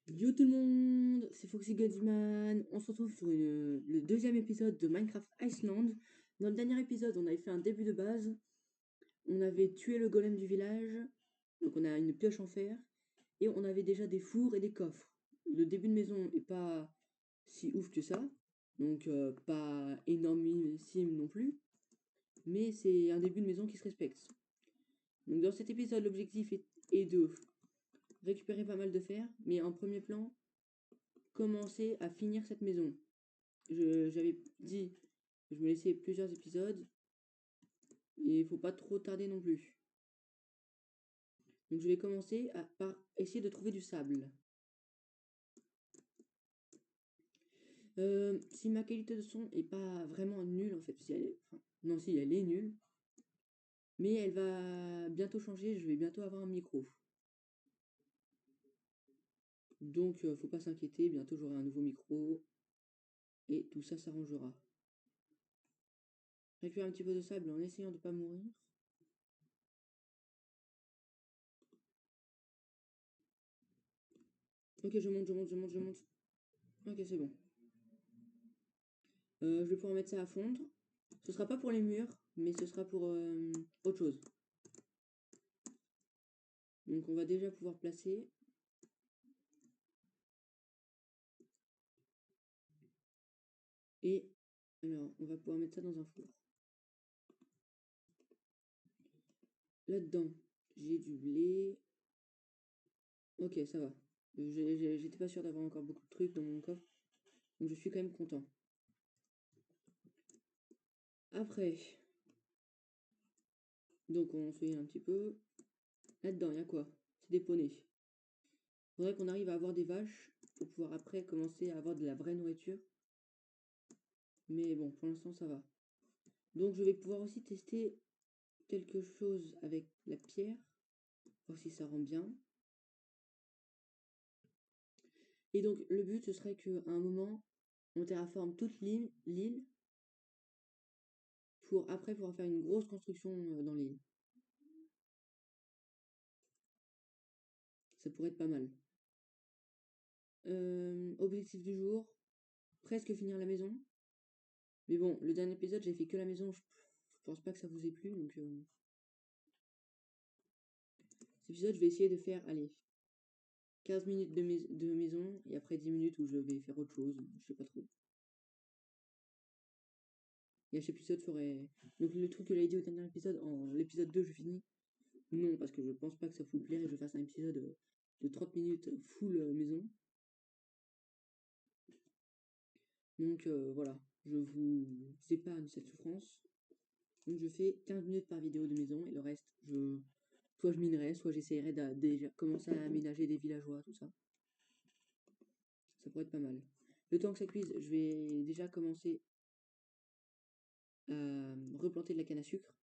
Yo tout le monde, c'est Foxy Godsman. On se retrouve sur le deuxième épisode de Minecraft Iceland. Dans le dernier épisode, on avait fait un début de base. On avait tué le golem du village. Donc on a une pioche en fer. Et on avait déjà des fours et des coffres. Le début de maison est pas si ouf que ça. Donc pas énormissime non plus. Mais c'est un début de maison qui se respecte. Donc dans cet épisode, l'objectif est de récupérer pas mal de fer. Mais en premier plan, commencer à finir cette maison. J'avais dit que je me laissais plusieurs épisodes et il faut pas trop tarder non plus. Donc je vais commencer par essayer de trouver du sable. Si ma qualité de son est pas vraiment nulle en fait, si elle est, enfin, non si elle est nulle, mais elle va bientôt changer, je vais bientôt avoir un micro. Donc faut pas s'inquiéter, bientôt j'aurai un nouveau micro et tout ça s'arrangera. Récupérer un petit peu de sable en essayant de pas mourir. Ok, je monte. Ok, c'est bon. Je vais pouvoir mettre ça à fondre. Ce sera pas pour les murs, mais ce sera pour autre chose. Donc on va déjà pouvoir placer. Et alors, on va pouvoir mettre ça dans un four. Là-dedans, j'ai du blé. Ok, ça va. J'étais pas sûr d'avoir encore beaucoup de trucs dans mon coffre. Donc je suis quand même content. Après, donc on fouille un petit peu. Là-dedans, il y a quoi? C'est des poneys. Faudrait qu'on arrive à avoir des vaches pour pouvoir après commencer à avoir de la vraie nourriture. Mais bon, pour l'instant, ça va. Donc je vais pouvoir aussi tester quelque chose avec la pierre. Voir si ça rend bien. Et donc le but, ce serait qu'à un moment, on terraforme toute l'île pour après pouvoir faire une grosse construction dans l'île. Ça pourrait être pas mal. Objectif du jour, presque finir la maison. Mais bon, le dernier épisode, j'ai fait que la maison. Je pense pas que ça vous ait plu. Donc, cet épisode, je vais essayer de faire, allez, 15 minutes de maison et après 10 minutes où je vais faire autre chose. Je sais pas trop. Et à chaque épisode ferait. Donc, le truc que j'avais dit au dernier épisode, en l'épisode 2, je finis. Non, parce que je pense pas que ça vous plaire et je fasse un épisode de 30 minutes full maison. Donc voilà, je vous épargne cette souffrance. Donc je fais 15 minutes par vidéo de maison et le reste, soit je minerai, soit j'essaierai de déjà commencer à aménager des villageois, tout ça. Ça pourrait être pas mal. Le temps que ça cuise, je vais déjà commencer à replanter de la canne à sucre.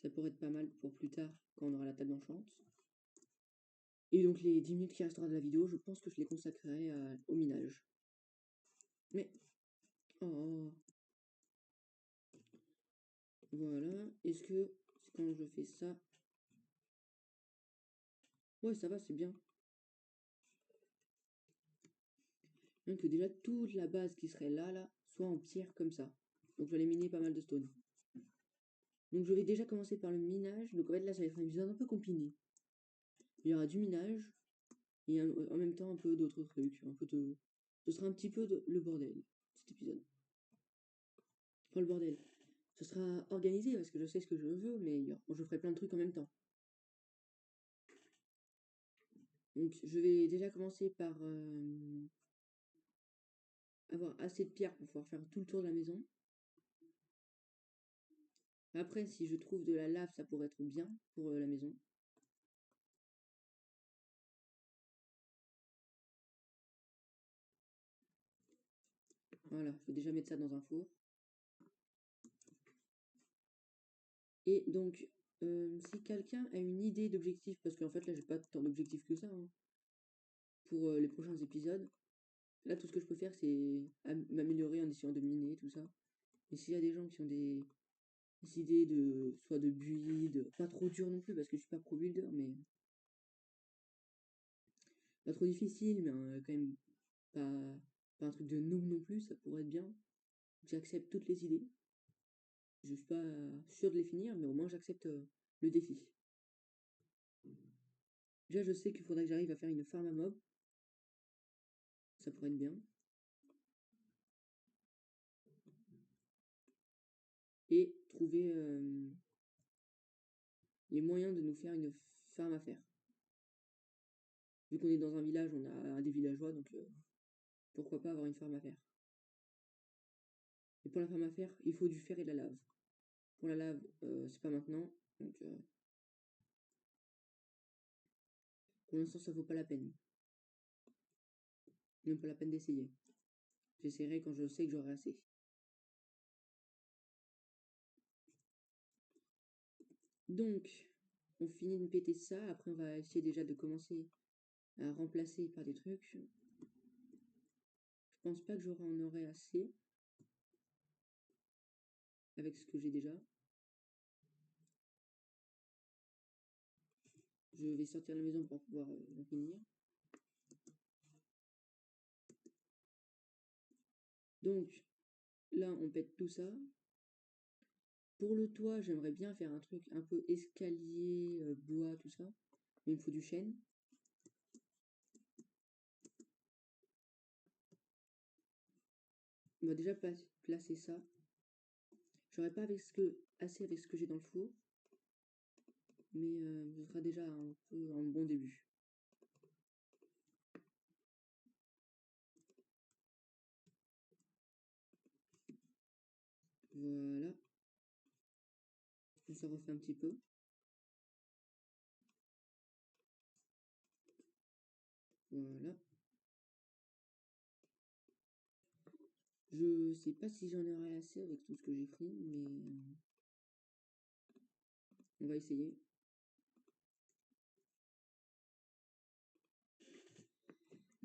Ça pourrait être pas mal pour plus tard quand on aura la table d'enchante. Et donc les 10 minutes qui restera de la vidéo, je pense que je les consacrerai au minage. Mais, oh, voilà. Est-ce que quand je fais ça... Ouais, ça va, c'est bien. Hein, que déjà toute la base qui serait là, soit en pierre comme ça. Donc je vais aller miner pas mal de stone. Donc je vais déjà commencer par le minage. Donc en fait là ça va être un épisode un peu combiné. Il y aura du minage et en même temps un peu d'autres trucs. Un peu de... Ce sera un petit peu le bordel, cet épisode. Enfin le bordel. Ce sera organisé parce que je sais ce que je veux, mais je ferai plein de trucs en même temps. Donc je vais déjà commencer par avoir assez de pierres pour pouvoir faire tout le tour de la maison. Après, si je trouve de la lave, ça pourrait être bien pour la maison. Voilà, il faut déjà mettre ça dans un four. Et donc, si quelqu'un a une idée d'objectif, parce qu'en fait là j'ai pas tant d'objectifs que ça hein, pour les prochains épisodes, là tout ce que je peux faire c'est m'améliorer en essayant de miner, tout ça. Et s'il y a des gens qui ont des idées de soit de build, pas trop dur non plus parce que je suis pas pro builder, mais Pas trop difficile, mais quand même pas un truc de noob non plus, ça pourrait être bien. J'accepte toutes les idées. Je suis pas sûr de les finir, mais au moins j'accepte le défi. Déjà, je sais qu'il faudrait que j'arrive à faire une farm à mob. Ça pourrait être bien. Et trouver les moyens de nous faire une farm à faire. Vu qu'on est dans un village, on a des villageois, donc pourquoi pas avoir une farm à faire. Et pour la farm à faire, il faut du fer et de la lave. Pour la lave, c'est pas maintenant, donc pour l'instant ça vaut pas la peine. Même pas la peine d'essayer. J'essaierai quand je sais que j'aurai assez. Donc, on finit de péter ça, après on va essayer déjà de commencer à remplacer par des trucs. Je pense pas que j'en aurai assez avec ce que j'ai déjà. Je vais sortir de la maison pour pouvoir en finir. Donc, là, on pète tout ça. Pour le toit, j'aimerais bien faire un truc un peu escalier, bois, tout ça. Mais il me faut du chêne. On va déjà placer ça. J'aurais pas assez avec ce que j'ai dans le four. Mais ce sera déjà un bon début. Voilà. Ça refait un petit peu. Voilà. Je sais pas si j'en aurai assez avec tout ce que j'ai pris, mais on va essayer.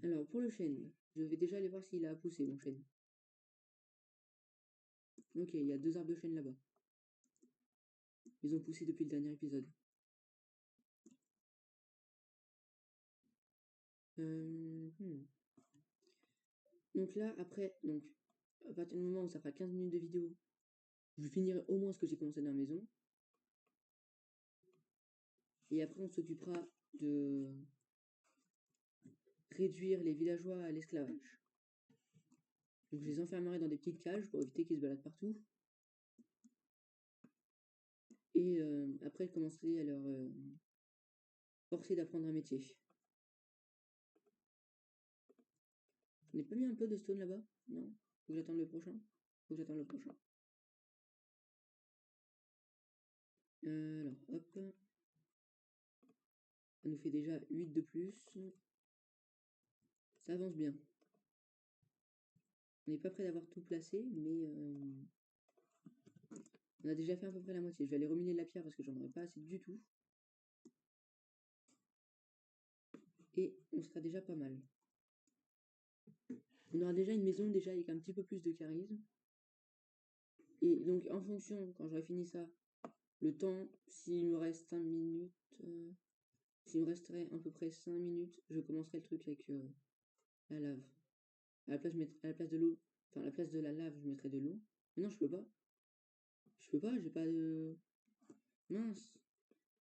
Alors, pour le chêne, je vais déjà aller voir s'il a poussé, mon chêne. Ok, il y a 2 arbres de chêne là-bas. Ils ont poussé depuis le dernier épisode. Donc là, après, à partir du moment où ça fera 15 minutes de vidéo, je finirai au moins ce que j'ai commencé dans la maison. Et après, on s'occupera de réduire les villageois à l'esclavage. Donc je les enfermerai dans des petites cages pour éviter qu'ils se baladent partout. Et après, je commencerai à leur forcer d'apprendre un métier. On n'est pas mis un peu de stone là-bas? Non? Faut que j'attende le prochain? Faut que j'attende le prochain. Alors, hop. Ça nous fait déjà 8 de plus. Ça avance bien. On n'est pas prêt d'avoir tout placé, mais on a déjà fait à peu près la moitié. Je vais aller reminer de la pierre parce que j'en aurai pas assez du tout. Et on sera déjà pas mal. On aura déjà une maison déjà avec un petit peu plus de charisme. Et donc en fonction, quand j'aurai fini ça, le temps, s'il me reste 5 minutes, s'il me resterait à peu près 5 minutes, je commencerai le truc avec la lave. À la place, à la place de l'eau, enfin à la place de la lave, je mettrai de l'eau. Mais non, je peux pas. Je peux pas, j'ai pas de... Mince.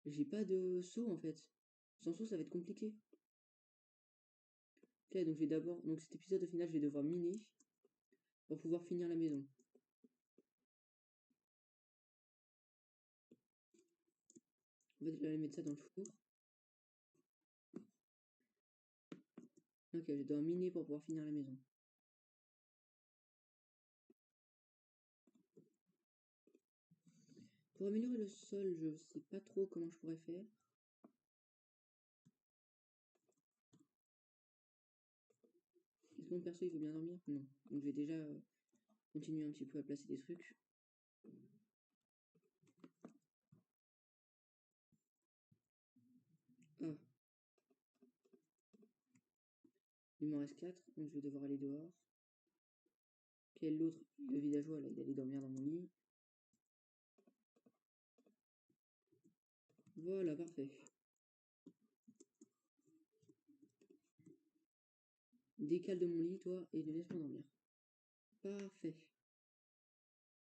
J'ai pas de seau en fait. Sans seau, ça va être compliqué. Ok, donc je vais d'abord... Donc cet épisode au final, je vais devoir miner pour pouvoir finir la maison. En fait, je vais aller mettre ça dans le four. Ok, je dois miner pour pouvoir finir la maison. Pour améliorer le sol, je sais pas trop comment je pourrais faire. Est-ce que mon perso il veut bien dormir? Non. Donc je vais déjà continuer un petit peu à placer des trucs. Ah. Il m'en reste 4, donc je vais devoir aller dehors. Quel autre? Le villageois là, il allait dormir dans mon lit. Voilà, parfait. Décale de mon lit, toi, et laisse-moi dormir. Parfait.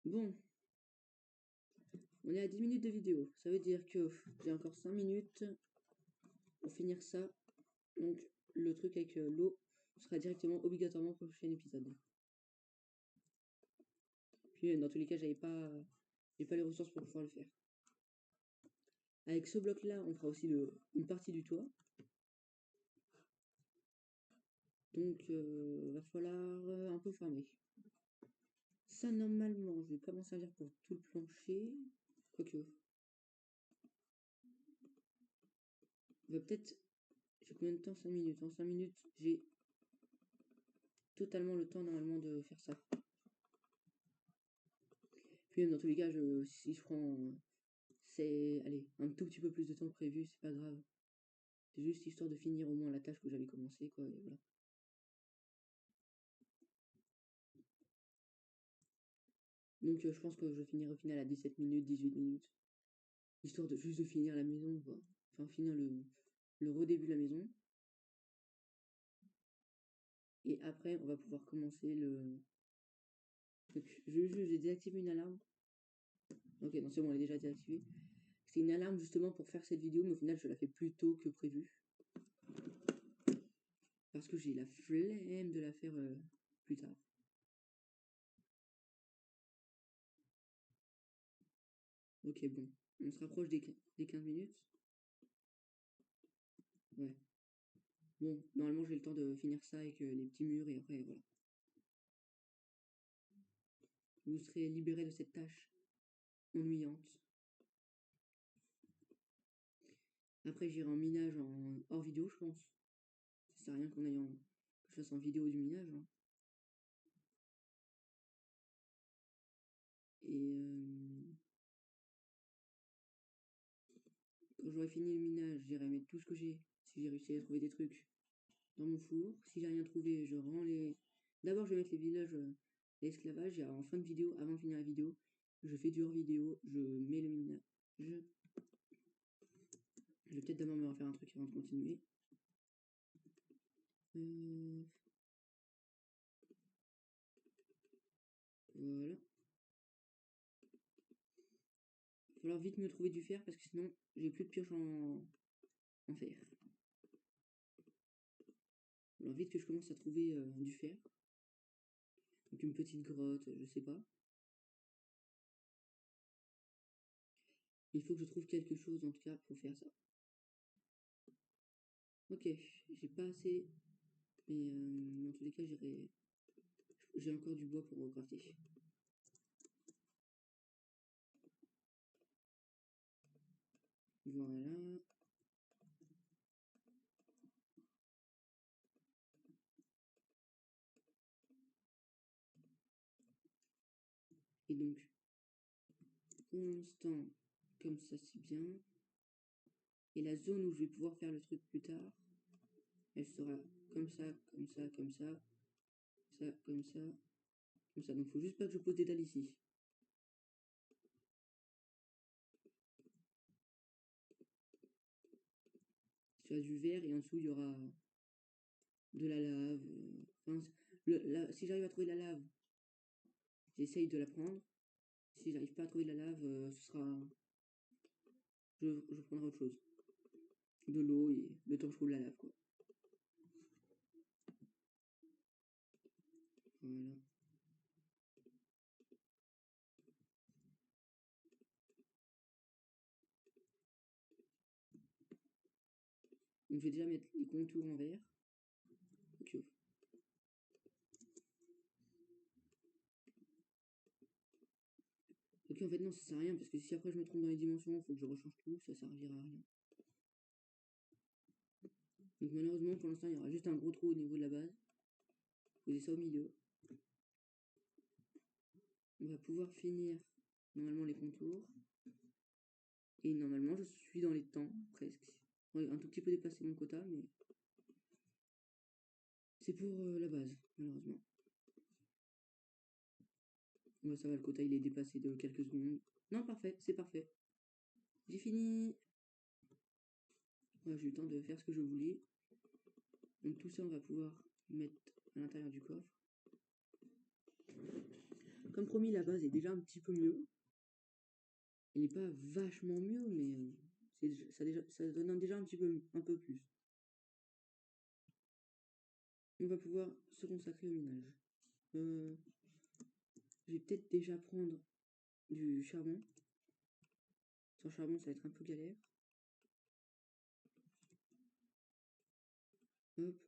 Bon. On est à 10 minutes de vidéo. Ça veut dire que j'ai encore 5 minutes pour finir ça. Donc, le truc avec l'eau sera directement obligatoirement pour le prochain épisode. Puis, dans tous les cas, j'ai pas les ressources pour pouvoir le faire. Avec ce bloc-là, on fera aussi une partie du toit. Donc, va falloir un peu farmer. Ça, normalement, je vais pas m'en servir pour tout le plancher. Quoique. On va peut-être... J'ai combien de temps? 5 minutes. En 5 minutes, j'ai totalement le temps, normalement, de faire ça. Puis même, dans tous les cas, si je prends... allez, un tout petit peu plus de temps que prévu, c'est pas grave. C'est juste histoire de finir au moins la tâche que j'avais commencé, quoi, et voilà. Donc je pense que je finirai au final à 17 minutes, 18 minutes. Histoire de juste de finir la maison, quoi. Enfin, finir le redébut de la maison. Et après, on va pouvoir commencer le... Donc, j'ai désactivé une alarme. Ok, non, c'est bon, elle est déjà désactivée. C'est une alarme justement pour faire cette vidéo, mais au final, je la fais plus tôt que prévu. Parce que j'ai la flemme de la faire plus tard. Ok, bon. On se rapproche des 15 minutes. Ouais. Bon, normalement, j'ai le temps de finir ça avec les petits murs et après, voilà. Vous serez libéré de cette tâche ennuyante. Après, j'irai en minage hors vidéo, je pense. Ça sert à rien que je fasse en vidéo du minage. Hein. Et quand j'aurai fini le minage, j'irai mettre tout ce que j'ai. Si j'ai réussi à trouver des trucs dans mon four. Si j'ai rien trouvé, je rends les... D'abord, je vais mettre les villages l'esclavage. Et en fin de vidéo, avant de finir la vidéo, je fais du hors vidéo. Je mets le minage. Je vais peut-être d'abord me refaire un truc avant de continuer. Voilà. Il va falloir vite me trouver du fer parce que sinon, j'ai plus de pioche en fer. Alors vite que je commence à trouver du fer. Donc une petite grotte, je sais pas. Il faut que je trouve quelque chose en tout cas pour faire ça. Ok, j'ai pas assez. Mais dans tous les cas, j'ai encore du bois pour crafter. Voilà. Et donc, pour l'instant, comme ça c'est bien. Et la zone où je vais pouvoir faire le truc plus tard, elle sera comme ça, comme ça, comme ça, ça, comme ça, comme ça. Donc faut juste pas que je pose des dalles ici. Il y aura du verre et en dessous il y aura de la lave. Enfin, si j'arrive à trouver la lave, j'essaye de la prendre. Si j'arrive pas à trouver la lave, ce sera... Je prendrai autre chose. De l'eau et le temps que je trouve la lave, quoi. Voilà. Donc je vais déjà mettre les contours en vert. Ok. Ok, en fait non, ça sert à rien, parce que si après je me trompe dans les dimensions, il faut que je rechange tout, ça servira à rien. Donc malheureusement, pour l'instant, il y aura juste un gros trou au niveau de la base. Poser ça au milieu. On va pouvoir finir normalement les contours. Et normalement, je suis dans les temps, presque. Ouais, un tout petit peu dépassé mon quota, mais c'est pour la base, malheureusement. Ouais, ça va, le quota il est dépassé de quelques secondes. Non, parfait, c'est parfait. J'ai fini. Ouais, j'ai eu le temps de faire ce que je voulais. Donc tout ça, on va pouvoir mettre à l'intérieur du coffre. Comme promis, la base est déjà un petit peu mieux. Elle n'est pas vachement mieux, mais ça donne déjà un peu plus. On va pouvoir se consacrer au minage. Je vais peut-être déjà prendre du charbon. Sans charbon, ça va être un peu galère. Hop,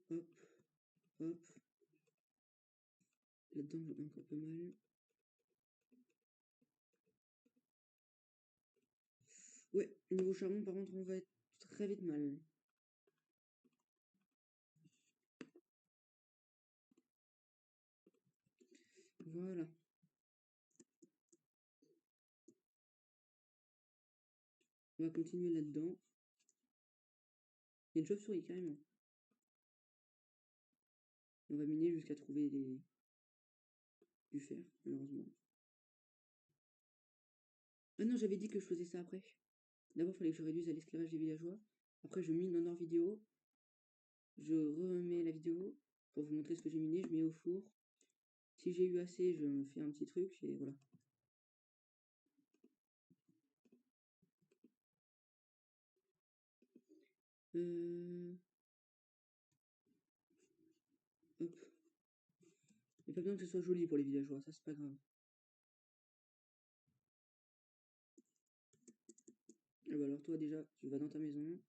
hop, hop. Là-dedans, j'en ai encore pas mal. Ouais, niveau charbon, par contre, on va être très vite mal. Voilà. On va continuer là-dedans. Il y a une chauve-souris, carrément. On va miner jusqu'à trouver du fer, malheureusement. Ah non, j'avais dit que je faisais ça après. D'abord, il fallait que je réduise à l'esclavage des villageois. Après, je mine en hors vidéo. Je remets la vidéo pour vous montrer ce que j'ai miné. Je mets au four. Si j'ai eu assez, je me fais un petit truc et voilà. Hop. Il n'y a pas besoin que ce soit joli pour les villageois, ça c'est pas grave. Ah bah alors toi déjà, tu vas dans ta maison.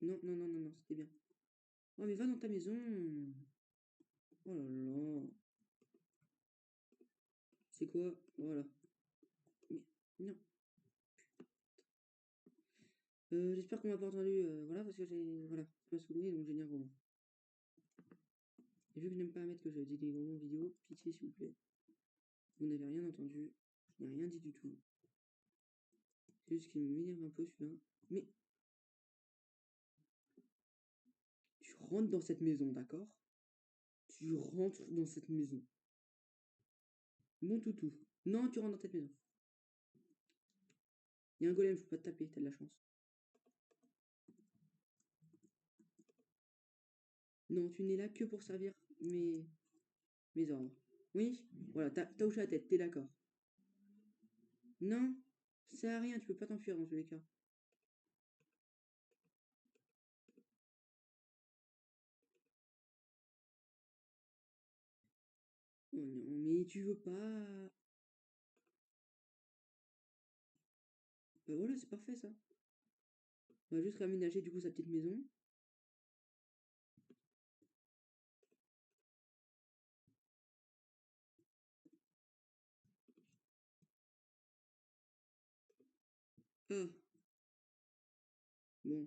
Non, non, non, non, non, c'était bien. Oh mais va dans ta maison. Oh là là. C'est quoi? Voilà. Mais, non. J'espère qu'on m'a pas entendu. Voilà, parce que j'ai. Voilà, ça m'a saoulé, donc j'ai dit un gros mot. Et vu que je n'aime pas mettre que je dis des gros mots en vidéo, pitié s'il vous plaît. Vous n'avez rien entendu. Je n'ai rien dit du tout. C'est juste qu'il m'énerve un peu celui-là. Mais. Tu rentres dans cette maison, d'accord? Tu rentres dans cette maison. Mon toutou. Non, tu rentres dans cette maison. Il y a un golem, faut pas te taper, t'as de la chance. Non, tu n'es là que pour servir mes ordres. Oui? Voilà, t'as hoché la tête, t'es d'accord. Non, ça sert à rien, tu peux pas t'enfuir dans tous les cas. Oh non, mais tu veux pas. Bah voilà, c'est parfait ça. On va juste réaménager du coup sa petite maison. Ah, bon,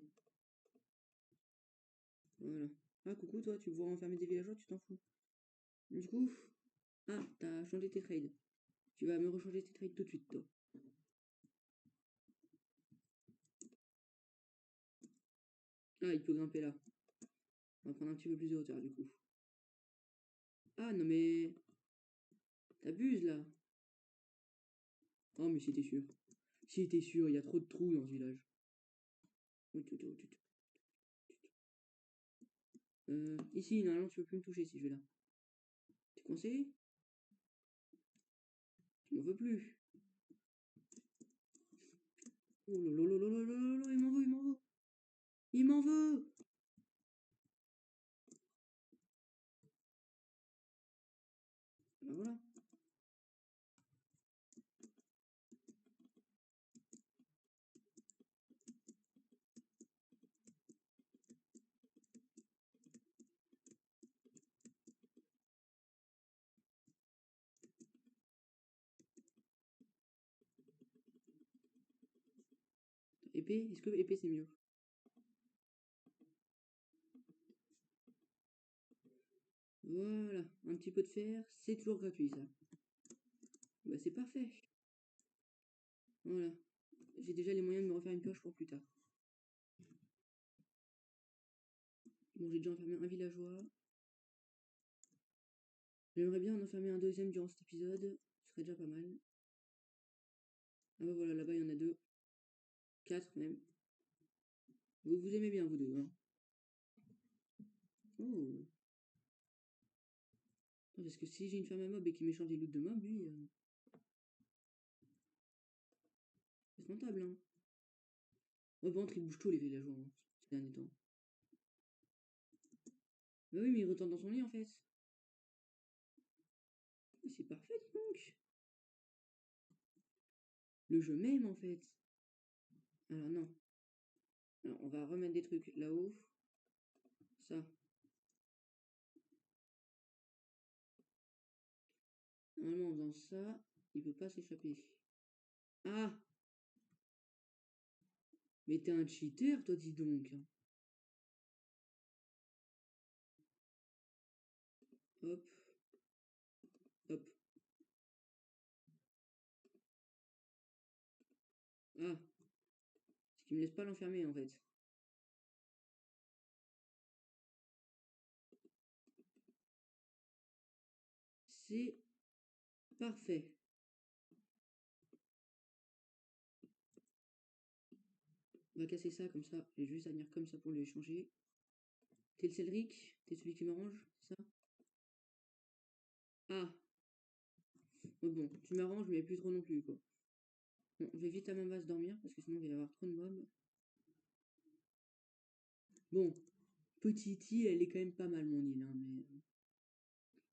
voilà. Ah, coucou toi, tu veux enfermer des villageois, tu t'en fous. Du coup, ah, t'as changé tes trades. Tu vas me rechanger tes trades tout de suite, toi. Ah, il peut grimper là. On va prendre un petit peu plus de hauteur du coup. Ah non mais. T'abuses là. Oh mais si t'es sûr. Si t'es sûr, il y a trop de trous dans ce village. Ici, normalement tu peux plus me toucher si je vais là. T'es coincé? Tu m'en veux plus. Oh là là là là là là là, il m'en veut, il m'en veut. Il m'en veut. Bah voilà. Épée, est-ce que épée c'est mieux? Voilà, un petit peu de fer, c'est toujours gratuit ça. Bah c'est parfait. Voilà. J'ai déjà les moyens de me refaire une pioche pour plus tard. Bon, j'ai déjà enfermé un villageois. J'aimerais bien en enfermer un deuxième durant cet épisode. Ce serait déjà pas mal. Ah bah voilà, là-bas il y en a deux. Quatre même. Vous aimez bien vous deux, hein. Oh. Parce que si j'ai une femme à mob et qu'il m'échange des loots de mob, lui, c'est rentable, hein. Ouais, par contre, il bouge tout, les villageois, hein, ces derniers temps. Bah oui, mais il retourne dans son lit, en fait. C'est parfait, donc. Le jeu même, en fait. Alors, non. Alors, on va remettre des trucs là-haut. Ça. Normalement, en faisant ça, il peut pas s'échapper. Ah! Mais t'es un cheater, toi, dis donc. Hop, hop. Ah! Ce qui me laisse pas l'enfermer, en fait. C'est parfait. On va casser ça comme ça. J'ai juste à venir comme ça pour le échanger. T'es le Cédric? T'es celui qui m'arrange? C'est ça? Ah! Bon, tu m'arranges, mais plus trop non plus, quoi. Bon, je vais vite à ma base dormir, parce que sinon il va y avoir trop de mobs. Bon, petite île, elle est quand même pas mal, mon île, hein, mais...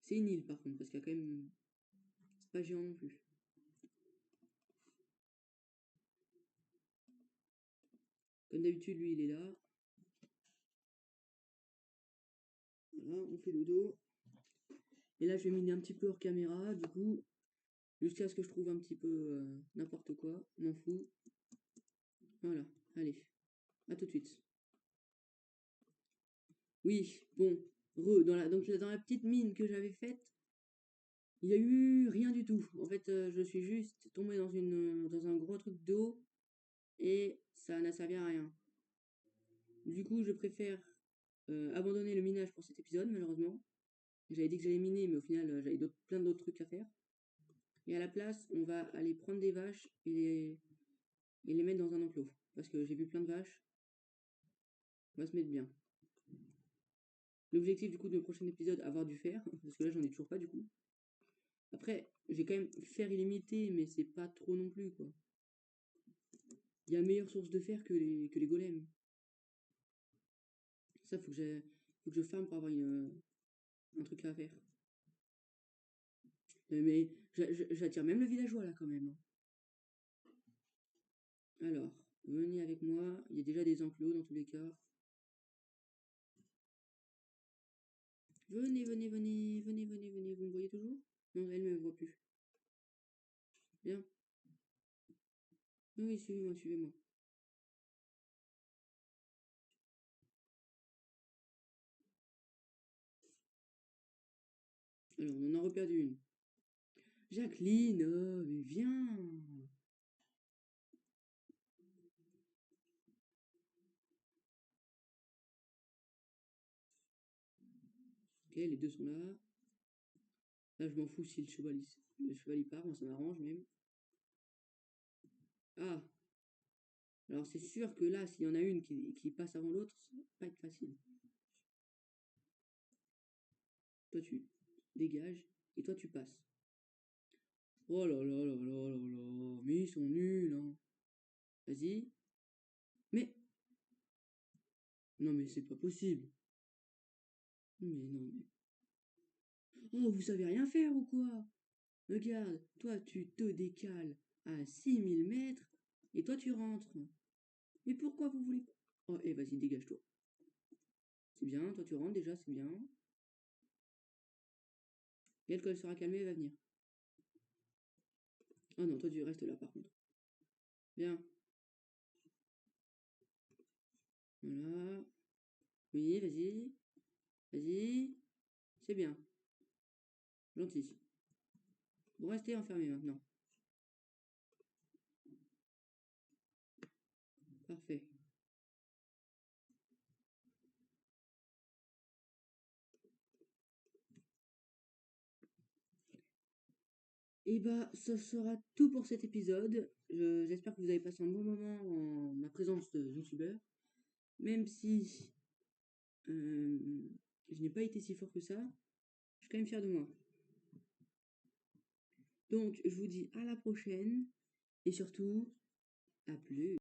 C'est une île, par contre, parce qu'il y a quand même... C'est pas géant non plus. Comme d'habitude, lui, il est là. Voilà, on fait le dos. Et là, je vais miner un petit peu hors caméra, du coup, jusqu'à ce que je trouve un petit peu n'importe quoi. M'en fous. Voilà, allez, à tout de suite. Oui, bon, donc dans la petite mine que j'avais faite, il y a eu rien du tout. En fait, je suis juste tombé dans un gros truc d'eau et ça n'a servi à rien. Du coup, je préfère abandonner le minage pour cet épisode, malheureusement. J'avais dit que j'allais miner, mais au final, j'avais plein d'autres trucs à faire. Et à la place, on va aller prendre des vaches et les mettre dans un enclos. Parce que j'ai vu plein de vaches. On va se mettre bien. L'objectif, du coup, de prochain épisode, avoir du fer. Parce que là, j'en ai toujours pas, du coup. Après, j'ai quand même fer illimité, mais c'est pas trop non plus, quoi. Il y a meilleure source de fer que les golems. Ça, faut que je farme pour avoir un truc là à faire. Mais j'attire même le villageois, là, quand même, hein. Alors, venez avec moi. Il y a déjà des enclos, dans tous les cas. Venez, venez, venez, venez, venez, venez. Vous me voyez toujours? Non, elle ne me voit plus. Bien. Oui, suivez-moi, suivez-moi. Alors, on en a reperdu une. Jacqueline, mais viens. Ok, les deux sont là. Là, je m'en fous si le cheval il part, moi ça m'arrange même. Ah, alors c'est sûr que là, s'il y en a une qui passe avant l'autre, ça va pas être facile. Toi, tu dégages et toi, tu passes. Oh là là là là là là, mais ils sont nuls, hein. Vas-y. Mais, non, mais c'est pas possible. Mais non, mais. Oh, vous savez rien faire ou quoi? Regarde, toi, tu te décales à 6000 mètres et toi, tu rentres. Mais pourquoi vous voulez pas? Oh, eh, vas-y, dégage-toi. C'est bien, toi, tu rentres déjà, c'est bien. Et elle, quand elle sera calmée, elle va venir. Ah non, toi, tu restes là, par contre. Bien. Voilà. Oui, vas-y. Vas-y. C'est bien. Gentil. Vous restez enfermé maintenant. Parfait. Et bah, ça sera tout pour cet épisode. J'espère que vous avez passé un bon moment en ma présence de youtubeur. Même si euh, je n'ai pas été si fort que ça. Je suis quand même fière de moi. Donc, je vous dis à la prochaine et surtout, à plus.